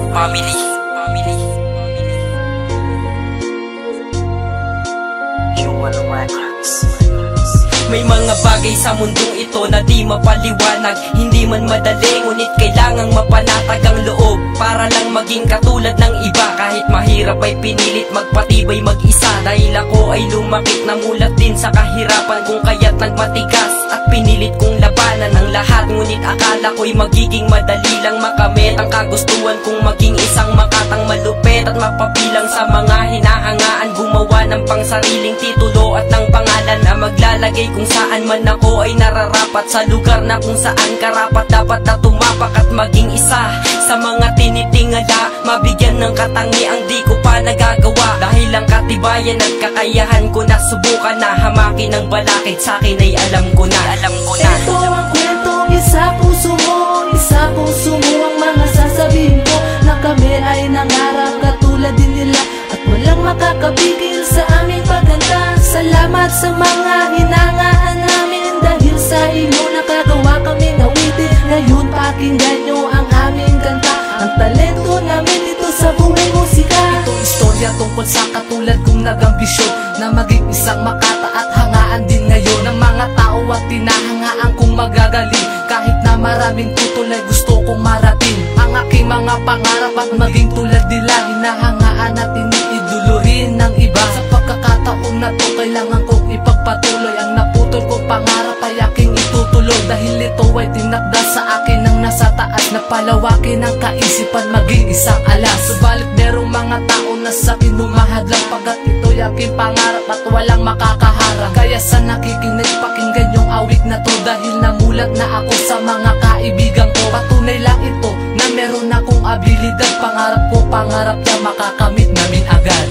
Family. May mga bagay sa mundong ito na di mapaliwanag. Hindi man madali, ngunit kailangang mapanatag ang loob para lang maging katulad ng iba. Kahit mahirap ay pinilit magpatibay mag-isa, dahil ako ay lumakit na mulat din sa kahirapan, kung kaya't nagmatigas at pinilit kong labanan ang lahat. Ngunit akala ko'y magiging madali lang makamit ang kagustuhan kong maging isang makatang malupit at mapabilang sa mga hinahangaan. Gumawa ng pangsariling titulo at ng pangalan na maglalagay kung saan man ako ay nararapat, sa lugar na kung saan karapat dapat na tumapak at maging isa sa mga tinitingala. Mabigyan ng katangiang di ko pa nagagawa, dahil ang katibayan at kakayahan ko na subukan na hamakin ng balakid. Sa'kin ay alam ko na. Ito ang kwentong isa puso mo, isa puso mo ang mga sasabihin ko, na kami ay nangarap katulad din nila at walang makakapigil sa aming paghanda. Salamat sa mga hinangaan namin, dahil sa inyo nakagawa kami nawitin. Ngayon pakinggan nyo ang aming kanta, ang talento namin dito sa buhay musika. Itong istorya tungkol sa katulad kong nag-ambisyon na maging isang makata at hangaan din ngayon ng mga tao at tinahangaan kong magagaling. Kahit na maraming tutol ay gusto kong marating ang aking mga pangarap at maging tulad nila. Hinahangaan at iniiduluhin ng iba. Sa pagkakataon na to kailangan kong ipagpatuloy ang naputol kong pangarap ay aking itutuloy, dahil ito ay tinakda sa akin ng nasa taas na palawakin ang kaisipan maging isang alas. Subalit merong mga tao na sa akin humahadlang, pagkat ito'y aking pangarap at walang makakaharang. Kaya sa nakikinig pakinggan yung awit na to, dahil namulat na ako sa mga kaibigan ko. Patunay lang ito na meron akong abilidad. Pangarap na makakamit namin agad.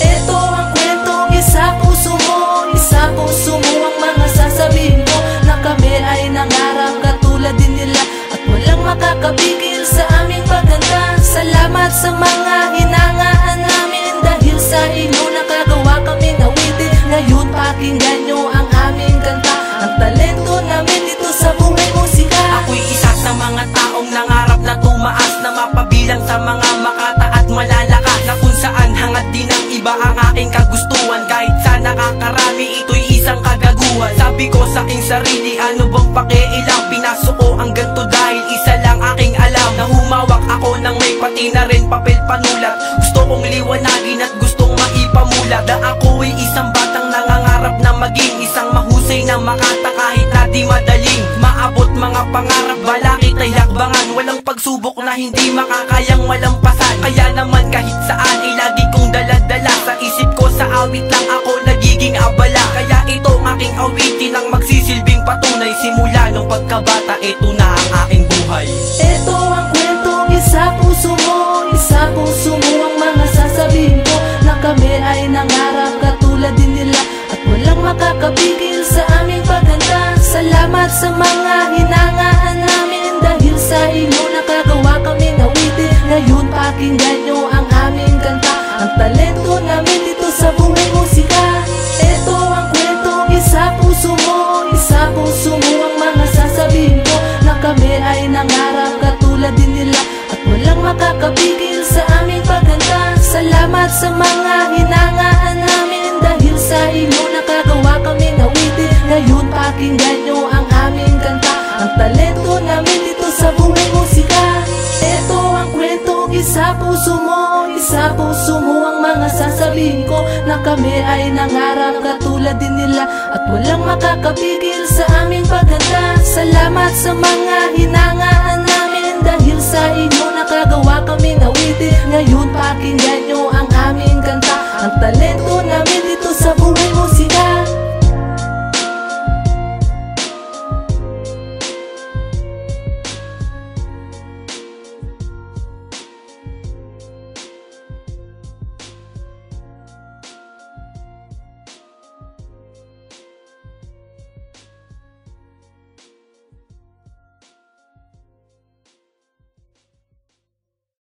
Ito ang kwentong isa puso mo, isa puso mo ang mga sasabihin ko, na kami ay nangarap katulad din nila at walang makakapigil sa aming paghanda. Salamat sa mga hinangaan namin, dahil sa inyo nakagawa kami nawitin. Ngayon pakinggan nyo ang aming kanta, ang talento namin dito sa buhay musika. Ako'y isa sa mga taong nangarap na tumaas, na mapabilang sa mga makata at malalakas, na kung saan hangad din ng iba ang aking kagustuhan. Kahit sa nakakarami ito'y isang kagaguhan. Sabi ko sa aking sarili, ano bang pakialam, pinasok ko ang ganto dahil isa lang aking alam, na humawak ako ng may pati na rin papel panulat. Gusto kong liwanagin at gustong maipamulat na ako'y isang batang nangangarap na maging isang mahusay na makata. Kahit na di madaling maabot mga pangarap, balakid ay hakbangan, walang pagsubok na hindi makakayang malampasan. Kaya naman kahit saan ay lagi kong daladala sa isip ko, sa awit lang ako nagiging abala. Kaya ito ang aking awitin ang magsisilbing patunay, simula nung pagkabata ito na ang aking buhay. Ito ang kwentong isa puso mo, isa puso mo ang mga sasabihin ko, na kami ay nangarap katulad din nila at walang makakapigil sa aming paghanda. Salamat sa mga hinangaan namin, dahil sa inyo nakagawa kami nawitin. Ngayon pakinggan nyo ang aming kanta, ang talento namin dito sa buhay musika. Ito ang kwentong isa puso mo, isa puso mo ang mga sasabihin ko, na kami ay nangarap katulad din nila at walang makakapigil sa aming paghanda. Salamat sa mga hinangaan namin, dahil sa inyo nakagawa kami nawitin. Ngayon pakinggan nyo ang aming kanta, ang talento namin dito sa buhay musika. Ito ang kwentong isa puso mo, isa puso mo ang mga sasabihin ko, na kami ay nangarap katulad din nila at walang makakapigil sa aming paghanda. Salamat sa mga hinangaan namin, dahil sa inyo nakagawa